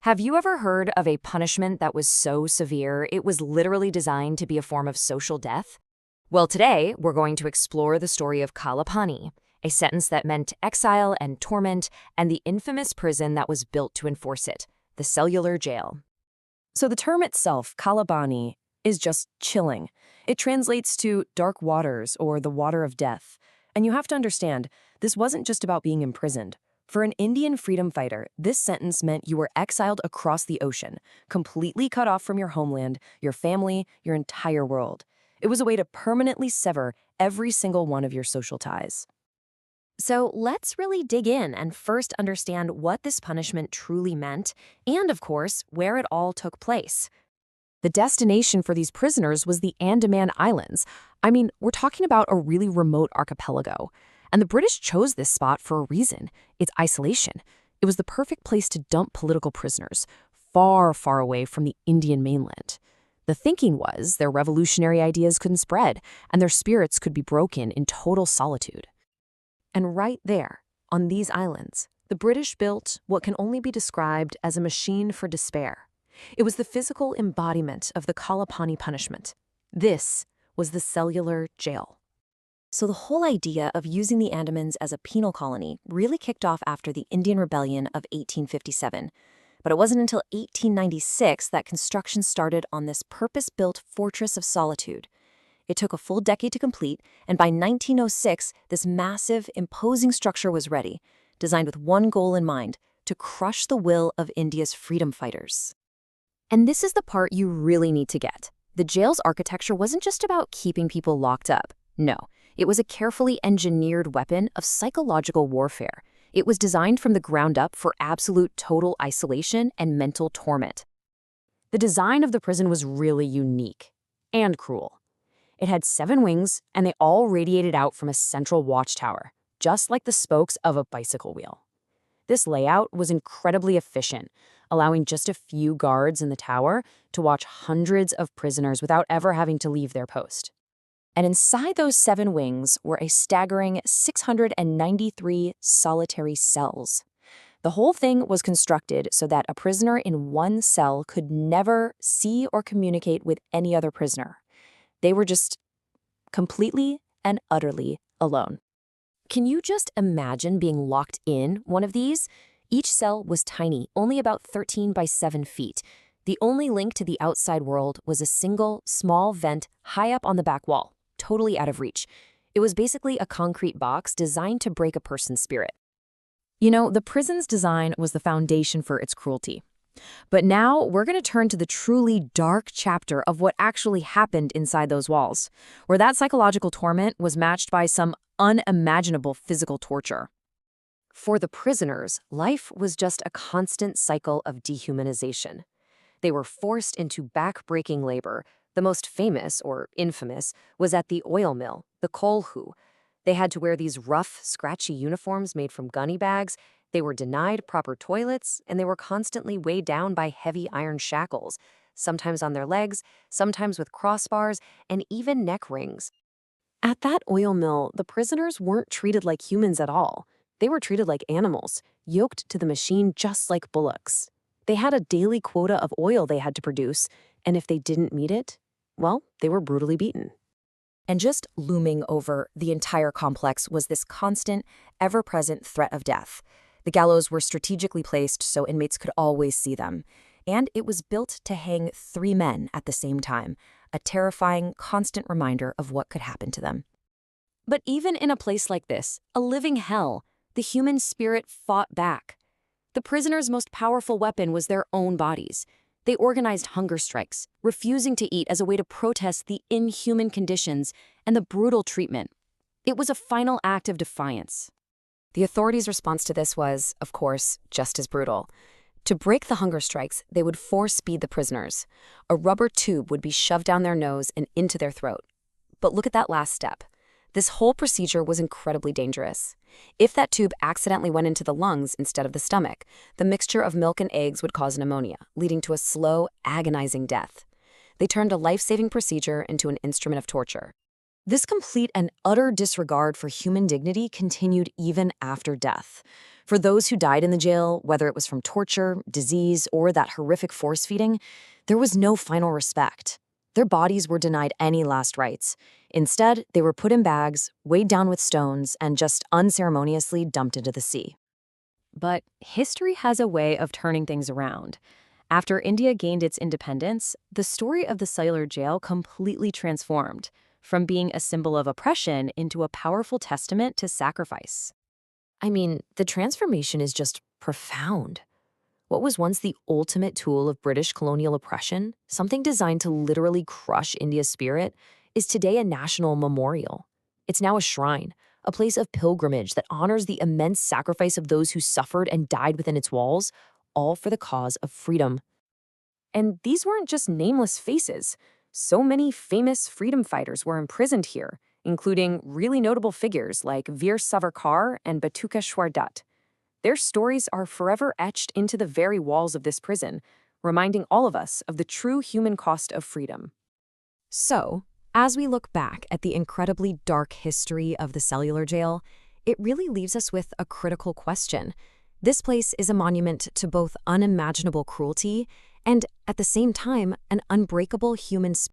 Have you ever heard of a punishment that was so severe it was literally designed to be a form of social death? Well, today we're going to explore the story of Pani, a sentence that meant exile and torment, and the infamous prison that was built to enforce it, the Cellular Jail. So the term itself, Pani, is just chilling. It translates to dark waters or the water of death. And you have to understand, this wasn't just about being imprisoned. For an Indian freedom fighter, this sentence meant you were exiled across the ocean, completely cut off from your homeland, your family, your entire world. It was a way to permanently sever every single one of your social ties. So let's really dig in and first understand what this punishment truly meant and, of course, where it all took place. The destination for these prisoners was the Andaman Islands. I mean, we're talking about a really remote archipelago. And the British chose this spot for a reason: its isolation. It was the perfect place to dump political prisoners, far, far away from the Indian mainland. The thinking was their revolutionary ideas couldn't spread, and their spirits could be broken in total solitude. And right there, on these islands, the British built what can only be described as a machine for despair. It was the physical embodiment of the Pani punishment. This was the Cellular Jail. So the whole idea of using the Andamans as a penal colony really kicked off after the Indian Rebellion of 1857. But it wasn't until 1896 that construction started on this purpose-built fortress of solitude. It took a full decade to complete, and by 1906, this massive, imposing structure was ready, designed with one goal in mind: to crush the will of India's freedom fighters. And this is the part you really need to get. The jail's architecture wasn't just about keeping people locked up. No, it was a carefully engineered weapon of psychological warfare. It was designed from the ground up for absolute total isolation and mental torment. The design of the prison was really unique and cruel. It had 7 wings, and they all radiated out from a central watchtower, just like the spokes of a bicycle wheel. This layout was incredibly efficient, allowing just a few guards in the tower to watch hundreds of prisoners without ever having to leave their post. And inside those 7 wings were a staggering 693 solitary cells. The whole thing was constructed so that a prisoner in one cell could never see or communicate with any other prisoner. They were just completely and utterly alone. Can you just imagine being locked in one of these? Each cell was tiny, only about 13 by 7 feet. The only link to the outside world was a single, small vent high up on the back wall, totally out of reach. It was basically a concrete box designed to break a person's spirit. You know, the prison's design was the foundation for its cruelty. But now we're going to turn to the truly dark chapter of what actually happened inside those walls, where that psychological torment was matched by some unimaginable physical torture. For the prisoners, life was just a constant cycle of dehumanization. They were forced into back-breaking labor. The most famous, or infamous, was at the oil mill, the coal hoo. They had to wear these rough, scratchy uniforms made from gunny bags. They were denied proper toilets, and they were constantly weighed down by heavy iron shackles, sometimes on their legs, sometimes with crossbars, and even neck rings. At that oil mill, the prisoners weren't treated like humans at all. They were treated like animals, yoked to the machine just like bullocks. They had a daily quota of oil they had to produce, and if they didn't meet it, well, they were brutally beaten. And just looming over the entire complex was this constant, ever-present threat of death. The gallows were strategically placed so inmates could always see them, and it was built to hang 3 men at the same time, a terrifying, constant reminder of what could happen to them. But even in a place like this, a living hell, the human spirit fought back. The prisoners' most powerful weapon was their own bodies. They organized hunger strikes, refusing to eat as a way to protest the inhuman conditions and the brutal treatment. It was a final act of defiance. The authorities' response to this was, of course, just as brutal. To break the hunger strikes, they would force-feed the prisoners. A rubber tube would be shoved down their nose and into their throat. But look at that last step. This whole procedure was incredibly dangerous. If that tube accidentally went into the lungs instead of the stomach, the mixture of milk and eggs would cause pneumonia, leading to a slow, agonizing death. They turned a life-saving procedure into an instrument of torture. This complete and utter disregard for human dignity continued even after death. For those who died in the jail, whether it was from torture, disease, or that horrific force feeding, there was no final respect. Their bodies were denied any last rites. Instead, they were put in bags, weighed down with stones, and just unceremoniously dumped into the sea. But history has a way of turning things around. After India gained its independence, the story of the cellular jail completely transformed, from being a symbol of oppression into a powerful testament to sacrifice. I mean, the transformation is just profound. What was once the ultimate tool of British colonial oppression, something designed to literally crush India's spirit, is today a national memorial. It's now a shrine, a place of pilgrimage that honors the immense sacrifice of those who suffered and died within its walls, all for the cause of freedom. And these weren't just nameless faces. So many famous freedom fighters were imprisoned here, including really notable figures like Veer Savarkar and Batuka Shwardat. Their stories are forever etched into the very walls of this prison, reminding all of us of the true human cost of freedom. So, as we look back at the incredibly dark history of the cellular jail, it really leaves us with a critical question. This place is a monument to both unimaginable cruelty and, at the same time, an unbreakable human spirit.